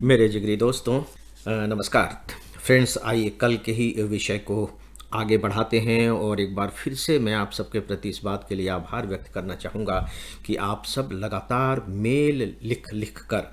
मेरे जिगरी दोस्तों, नमस्कार फ्रेंड्स। आइए कल के ही विषय को आगे बढ़ाते हैं और एक बार फिर से मैं आप सबके प्रति इस बात के लिए आभार व्यक्त करना चाहूँगा कि आप सब लगातार मेल लिख लिख कर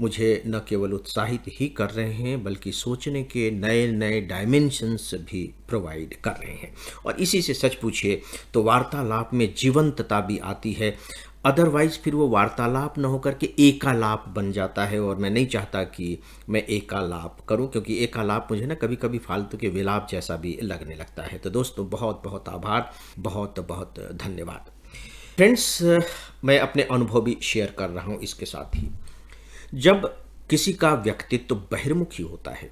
मुझे न केवल उत्साहित ही कर रहे हैं बल्कि सोचने के नए नए डायमेंशंस भी प्रोवाइड कर रहे हैं। और इसी से सच पूछिए तो वार्तालाप में जीवंतता भी आती है। अदरवाइज फिर वो वार्तालाप न होकर के एकालाप बन जाता है और मैं नहीं चाहता कि मैं एकालाप करूं, क्योंकि एकालाप मुझे ना कभी कभी फालतू के विलाप जैसा भी लगने लगता है। तो दोस्तों, बहुत बहुत आभार, बहुत बहुत धन्यवाद। फ्रेंड्स, मैं अपने अनुभव भी शेयर कर रहा हूं इसके साथ ही। जब किसी का व्यक्तित्व बहिर्मुखी होता है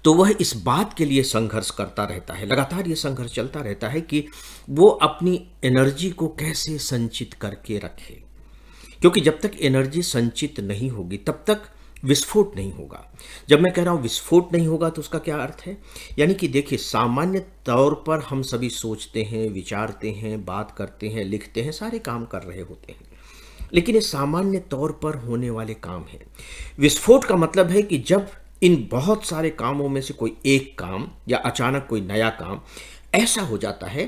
तो वह इस बात के लिए संघर्ष करता रहता है, लगातार ये संघर्ष चलता रहता है कि वो अपनी एनर्जी को कैसे संचित करके रखे, क्योंकि जब तक एनर्जी संचित नहीं होगी तब तक विस्फोट नहीं होगा। जब मैं कह रहा हूं विस्फोट नहीं होगा तो उसका क्या अर्थ है? यानी कि देखिए, सामान्य तौर पर हम सभी सोचते हैं, विचारते हैं, बात करते हैं, लिखते हैं, सारे काम कर रहे होते हैं, लेकिन ये सामान्य तौर पर होने वाले काम हैं। विस्फोट का मतलब है कि जब इन बहुत सारे कामों में से कोई एक काम या अचानक कोई नया काम ऐसा हो जाता है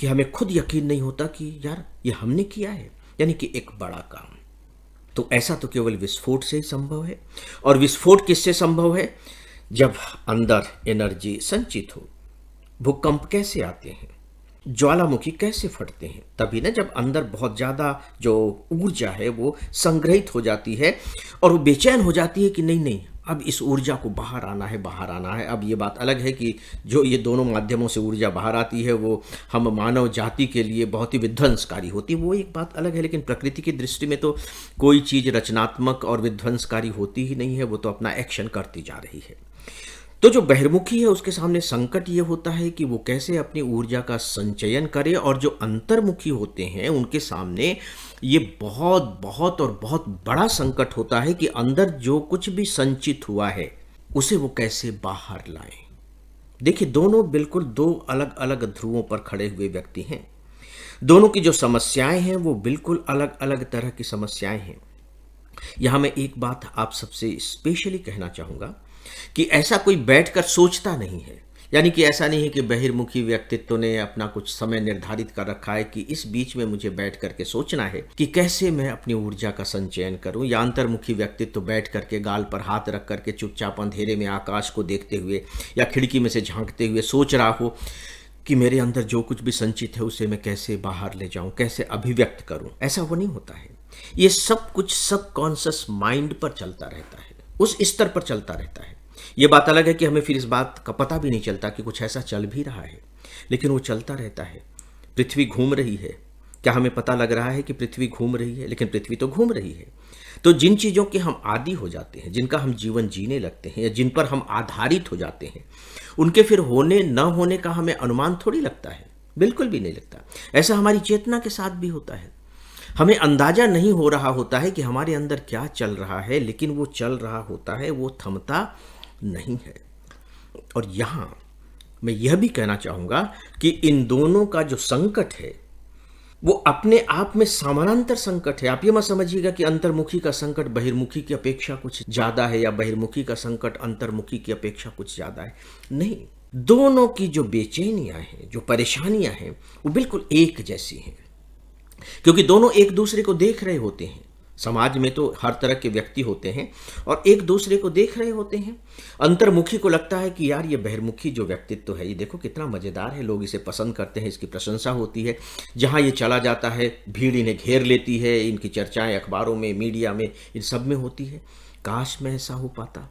कि हमें खुद यकीन नहीं होता कि यार ये हमने किया है, यानी कि एक बड़ा काम। तो ऐसा तो केवल विस्फोट से ही संभव है। और विस्फोट किससे संभव है? जब अंदर एनर्जी संचित हो। भूकंप कैसे आते हैं, ज्वालामुखी कैसे फटते हैं? तभी ना, जब अंदर बहुत ज़्यादा जो ऊर्जा है वो संग्रहित हो जाती है और वो बेचैन हो जाती है कि नहीं नहीं, अब इस ऊर्जा को बाहर आना है, बाहर आना है। अब ये बात अलग है कि जो ये दोनों माध्यमों से ऊर्जा बाहर आती है वो हम मानव जाति के लिए बहुत ही विध्वंसकारी होती है, वो एक बात अलग है। लेकिन प्रकृति की दृष्टि में तो कोई चीज़ रचनात्मक और विध्वंसकारी होती ही नहीं है, वो तो अपना एक्शन करती जा रही है। तो जो बहिर्मुखी है उसके सामने संकट ये होता है कि वो कैसे अपनी ऊर्जा का संचयन करे, और जो अंतर्मुखी होते हैं उनके सामने ये बहुत बहुत और बहुत बड़ा संकट होता है कि अंदर जो कुछ भी संचित हुआ है उसे वो कैसे बाहर लाएं। देखिए, दोनों बिल्कुल दो अलग अलग ध्रुवों पर खड़े हुए व्यक्ति हैं। दोनों की जो समस्याएं हैं वो बिल्कुल अलग अलग तरह की समस्याएं हैं। यहां मैं एक बात आप सबसे स्पेशली कहना चाहूंगा कि ऐसा कोई बैठकर सोचता नहीं है। यानी कि ऐसा नहीं है कि बहिर्मुखी व्यक्तित्व ने अपना कुछ समय निर्धारित कर रखा है कि इस बीच में मुझे बैठ करके सोचना है कि कैसे मैं अपनी ऊर्जा का संचयन करूं, या अंतर्मुखी व्यक्तित्व बैठ करके गाल पर हाथ रख करके चुपचाप अंधेरे में आकाश को देखते हुए या खिड़की में से झांकते हुए सोच रहा हो कि मेरे अंदर जो कुछ भी संचित है उसे मैं कैसे बाहर ले जाऊं, कैसे अभिव्यक्त करूं। ऐसा वो नहीं होता है। ये सब कुछ सबकॉन्शियस माइंड पर चलता रहता है, उस स्तर पर चलता रहता है। ये बात अलग है कि हमें फिर इस बात का पता भी नहीं चलता कि कुछ ऐसा चल भी रहा है, लेकिन वो चलता रहता है। पृथ्वी घूम रही है, क्या हमें पता लग रहा है कि पृथ्वी घूम रही है? लेकिन पृथ्वी तो घूम रही है। तो जिन चीज़ों के हम आदी हो जाते हैं, जिनका हम जीवन जीने लगते हैं या जिन पर हम आधारित हो जाते हैं, उनके फिर होने न होने का हमें अनुमान थोड़ी लगता है, बिल्कुल भी नहीं लगता। ऐसा हमारी चेतना के साथ भी होता है। हमें अंदाजा नहीं हो रहा होता है कि हमारे अंदर क्या चल रहा है, लेकिन वो चल रहा होता है, वो थमता नहीं है। और यहां मैं यह भी कहना चाहूंगा कि इन दोनों का जो संकट है वो अपने आप में समानांतर संकट है। आप ये मत समझिएगा कि अंतर्मुखी का संकट बहिर्मुखी की अपेक्षा कुछ ज्यादा है या बहिर्मुखी का संकट अंतर्मुखी की अपेक्षा कुछ ज्यादा है। नहीं, दोनों की जो बेचैनियां हैं, जो परेशानियां हैं, वो बिल्कुल एक जैसी हैं, क्योंकि दोनों एक दूसरे को देख रहे होते हैं। समाज में तो हर तरह के व्यक्ति होते हैं और एक दूसरे को देख रहे होते हैं। अंतर्मुखी को लगता है कि यार ये बहिर्मुखी जो व्यक्तित्व है, ये देखो कितना मज़ेदार है, लोग इसे पसंद करते हैं, इसकी प्रशंसा होती है, जहाँ ये चला जाता है भीड़ इन्हें घेर लेती है, इनकी चर्चाएं अखबारों में, मीडिया में, इन सब में होती है। काश मैं ऐसा हो पाता।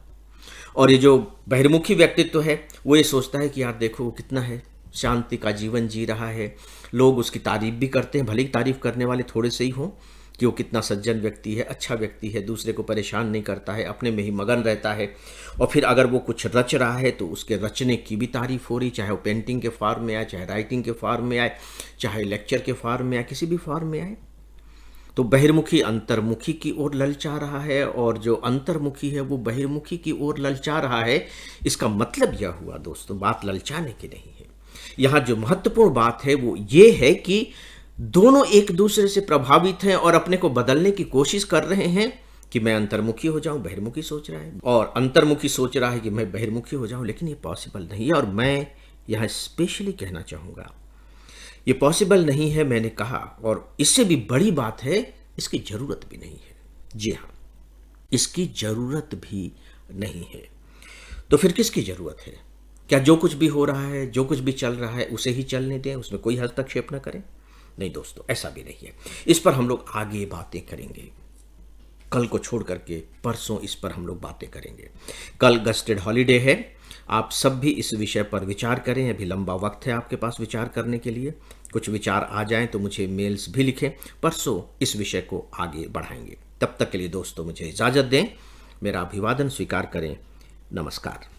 और ये जो बहिर्मुखी व्यक्तित्व है वो ये सोचता है कि यार देखो वो कितना है, शांति का जीवन जी रहा है, लोग उसकी तारीफ भी करते हैं, भले ही तारीफ करने वाले थोड़े से ही हों, कि वो कितना सज्जन व्यक्ति है, अच्छा व्यक्ति है, दूसरे को परेशान नहीं करता है, अपने में ही मगन रहता है। और फिर अगर वो कुछ रच रहा है तो उसके रचने की भी तारीफ हो रही, चाहे वो पेंटिंग के फॉर्म में आए, चाहे राइटिंग के फॉर्म में आए, चाहे लेक्चर के फॉर्म में आए, किसी भी फॉर्म में आए। तो बहिर्मुखी अंतर्मुखी की ओर ललचा रहा है और जो अंतर्मुखी है वो बहिर्मुखी की ओर ललचा रहा है। इसका मतलब यह हुआ दोस्तों, बात ललचाने की नहीं है। यहाँ जो महत्वपूर्ण बात है वो ये है कि दोनों एक दूसरे से प्रभावित हैं और अपने को बदलने की कोशिश कर रहे हैं कि मैं अंतर्मुखी हो जाऊं, बहिर्मुखी सोच रहा है, और अंतर्मुखी सोच रहा है कि मैं बहिर्मुखी हो जाऊं, लेकिन ये पॉसिबल नहीं है। और मैं यहाँ स्पेशली कहना चाहूँगा, ये पॉसिबल नहीं है, मैंने कहा, और इससे भी बड़ी बात है, इसकी ज़रूरत भी नहीं है। जी हाँ, इसकी ज़रूरत भी नहीं है। तो फिर किसकी ज़रूरत है? क्या जो कुछ भी हो रहा है, जो कुछ भी चल रहा है, उसे ही चलने दें, उसमें कोई हस्तक्षेप न करें? नहीं दोस्तों, ऐसा भी नहीं है। इस पर हम लोग आगे बातें करेंगे। कल को छोड़ करके परसों इस पर हम लोग बातें करेंगे। कल गस्टेड हॉलीडे है, आप सब भी इस विषय पर विचार करें। अभी लंबा वक्त है आपके पास विचार करने के लिए। कुछ विचार आ जाएं तो मुझे मेल्स भी लिखें। परसों इस विषय को आगे बढ़ाएंगे। तब तक के लिए दोस्तों मुझे इजाज़त दें, मेरा अभिवादन स्वीकार करें। नमस्कार।